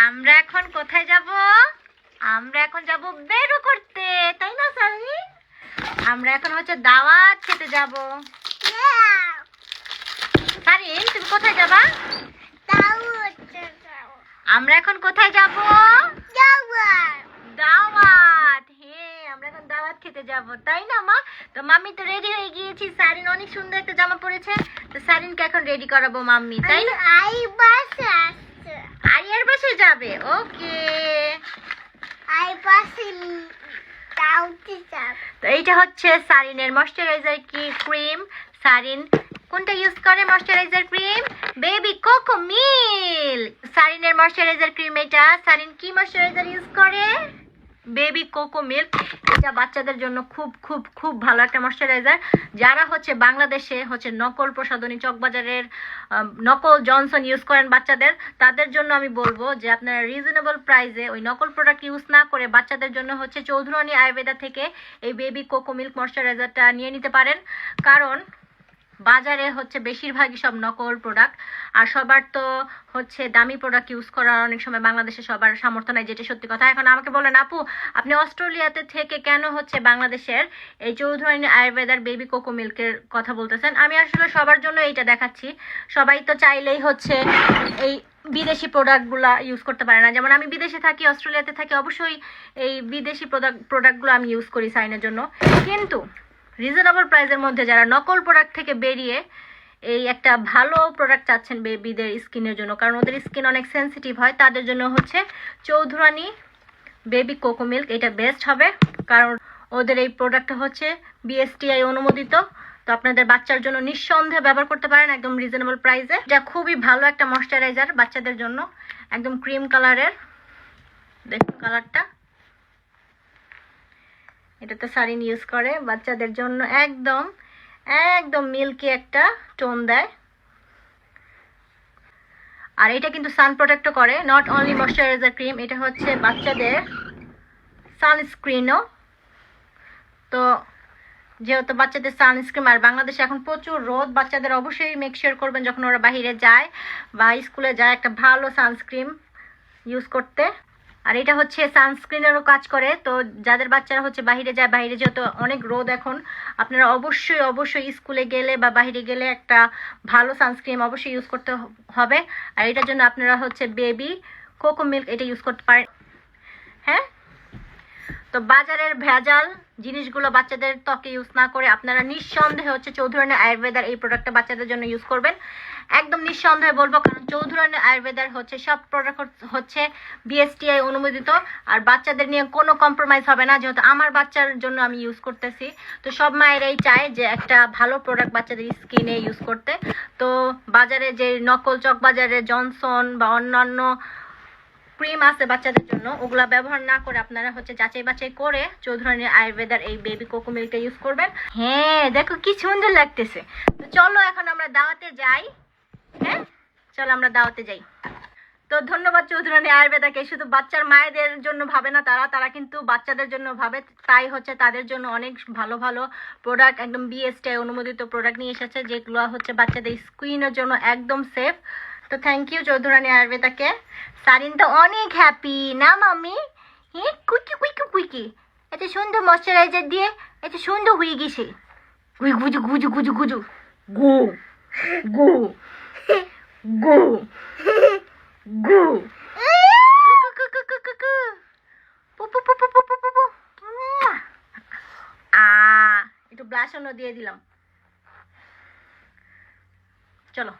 আমরা এখন কোথায় যাব? আমরা এখন যাব বেরো করতে, তাই না সানি? আমরা এখন হচ্ছে দাওয়াত খেতে যাব। সারিন, তুমি কোথায় যাবা? আমরা এখন কোথায় যাব? দাওয়াত। হ্যাঁ, আমরা এখন দাওয়াত খেতে যাব, তাই না মা? তো মাম্মি তো রেডি হয়ে গিয়েছি। সারিন অনেক সুন্দর একটা জামা পরেছে, তো সারিনকে এখন রেডি করাবো মাম্মি, তাই না? আরিয়ার বাসে যাবে? ওকে। তো এইটা হচ্ছে সারিনের ময়শ্চারাইজার ক্রিম। সারিন কোনটা ইউজ করে moisturiser cream? Baby coco milk. সারিনের ময়শ্চারাইজার ক্রিম এটা। সারিন কি ময়শ্চারাইজার ইউজ করে? Baby coco milk. এটা বাচ্চাদের জন্য খুব খুব খুব ভালো একটা ময়শ্চারাইজার। যারা হচ্ছে বাংলাদেশে হচ্ছে নকল প্রসাধনী চকবাজারের নকল জনসন ইউজ করেন বাচ্চাদের, তাদের জন্য আমি বলবো যে আপনারা রিজনেবল প্রাইসে ওই নকল প্রোডাক্ট ইউজ না করে বাচ্চাদের জন্য হচ্ছে চৌধুরানী আয়ুর্বেদা থেকে এই বেবি কোকো মিল্ক ময়শ্চারাইজারটা নিয়ে নিতে পারেন। কারণ বাজারে হচ্ছে বেশিরভাগই সব নকল প্রোডাক্ট, আর সবার তো হচ্ছে দামি প্রোডাক্ট ইউজ করার অনেক সময় বাংলাদেশে সবার সামর্থ্য নাই, যেটা সত্যি কথা। এখন আমাকে বলেন আপু, আপনি অস্ট্রেলিয়াতে থেকে কেন হচ্ছে বাংলাদেশের এই চৌধুরানী আয়ুর্বেদার বেবি কোকো মিল্কের কথা বলতেছেন? আমি আসলে সবার জন্য এইটা দেখাচ্ছি। সবাই তো চাইলেই হচ্ছে এই বিদেশি প্রোডাক্টগুলো ইউজ করতে পারে না। যেমন আমি বিদেশে থাকি, অস্ট্রেলিয়াতে থাকি, অবশ্যই এই বিদেশি প্রোডাক্টগুলো আমি ইউজ করি সাইনের জন্য। কিন্তু রিজনেবল প্রাইসের মধ্যে যারা নকল প্রোডাক্ট থেকে বেরিয়ে এই একটা ভালো প্রোডাক্ট চাচ্ছেন বেবিদের স্কিনের জন্য, কারণ ওদের স্কিন অনেক সেন্সিটিভ হয়, তাদের জন্য হচ্ছে চৌধুরানী বেবি কোকো মিল্ক এটা বেস্ট হবে। কারণ ওদের এই প্রোডাক্টটা হচ্ছে বিএসটিআই অনুমোদিত। তো আপনাদের বাচ্চার জন্য নিঃসন্দেহে ব্যবহার করতে পারেন একদম রিজনেবল প্রাইসে। এটা খুবই ভালো একটা ময়শ্চারাইজার বাচ্চাদের জন্য, একদম ক্রিম কালারের। দেখুন কালারটা, এটা তো সারিন ইউজ করে বাচ্চাদের জন্য, একদম একদম মিল্কি একটা টোন দেয়। আর এটা কিন্তু সান প্রোটেক্টও করে, নট অনলি ময়শ্চারাইজার ক্রিম, এটা হচ্ছে বাচ্চাদের সানস্ক্রিনও। তো যেহেতু বাচ্চাদের সানস্ক্রিন, আর বাংলাদেশে এখন প্রচুর রোদ, বাচ্চাদের অবশ্যই মেক শিওর করবেন যখন ওরা বাইরে যায় বা স্কুলে যায় একটা ভালো সানস্ক্রিন ইউজ করতে। আর এটা হচ্ছে সানস্ক্রিনেরও কাজ করে। তো যাদের বাচ্চারা হচ্ছে বাইরে যায়, বাইরে যেহেতু অনেক রোদ এখন, আপনারা অবশ্যই অবশ্যই স্কুলে গেলে বা বাইরে গেলে একটা ভালো সানস্ক্রিন অবশ্যই ইউজ করতে হবে। আর এটার জন্য আপনারা হচ্ছে বেবি কোকো মিল্ক এটা ইউজ করতে পারেন। হ্যাঁ, তো বাজারের ভেজাল জিনিসগুলো বাচ্চাদের ত্বকে ইউজ না করে আপনারা নিঃসন্দেহে হচ্ছে চৌধুরানী আয়ুর্বেদার এই প্রোডাক্টটা বাচ্চাদের জন্য ইউজ করবেন, একদম নিঃসন্দেহে বলবো। কারণ চৌধুরানী আয়ুর্বেদার হচ্ছে সব প্রোডাক্ট হচ্ছে বিএসটিআই অনুমোদিত, আর বাচ্চাদের নিয়ে কোনো কম্প্রোমাইজ হবে না। যেহেতু আমার বাচ্চার জন্য আমি ইউজ করতেছি, তো সব মায়েরাই চায় যে একটা ভালো প্রোডাক্ট বাচ্চাদের স্কিনে ইউজ করতে। তো বাজারে যে নকল চক বাজারে জনসন বা অন্যান্য ক্রিম আছে বাচ্চাদের জন্য, ওগুলা ব্যবহার না করে আপনারা হচ্ছে যাচাই বাছাই করে চৌধুরানী আয়ুর্বেদার এই বেবি কোকো মিল্কটা ইউজ করবেন। হ্যাঁ, দেখো কি সুন্দর লাগতেছে। তো চলো এখন আমরা দাওয়াতে যাই। হ্যাঁ, চলো আমরা দাওয়াতে যাই। তো ধন্যবাদ চৌধুরানী আয়ুর্বেদাকে। শুধু বাচ্চার মায়েদের জন্য ভাবে না তারা কিন্তু বাচ্চাদের জন্য ভাবে, তাই হচ্ছে তাদের জন্য অনেক ভালো ভালো প্রোডাক্ট, একদম বিএসটিআই অনুমোদিত প্রোডাক্ট নিয়ে এসেছে, যেগুলো হচ্ছে বাচ্চাদের স্কিনের জন্য একদম সেফ। তো থ্যাংক ইউ চৌধুরানী আয়ুর্বেদাকে। সারিন তো অনেক হ্যাপি না মাম্মি? হ্যাঁ, কুইকি কুইকি কুইকি এত সুন্দর ময়শ্চারাইজার দিয়ে এত সুন্দর হয়ে গেছে। গুজু গুজু গুজু গুজু গু গু গু গু একটু ব্লাশনও দিয়ে দিলাম। চলো।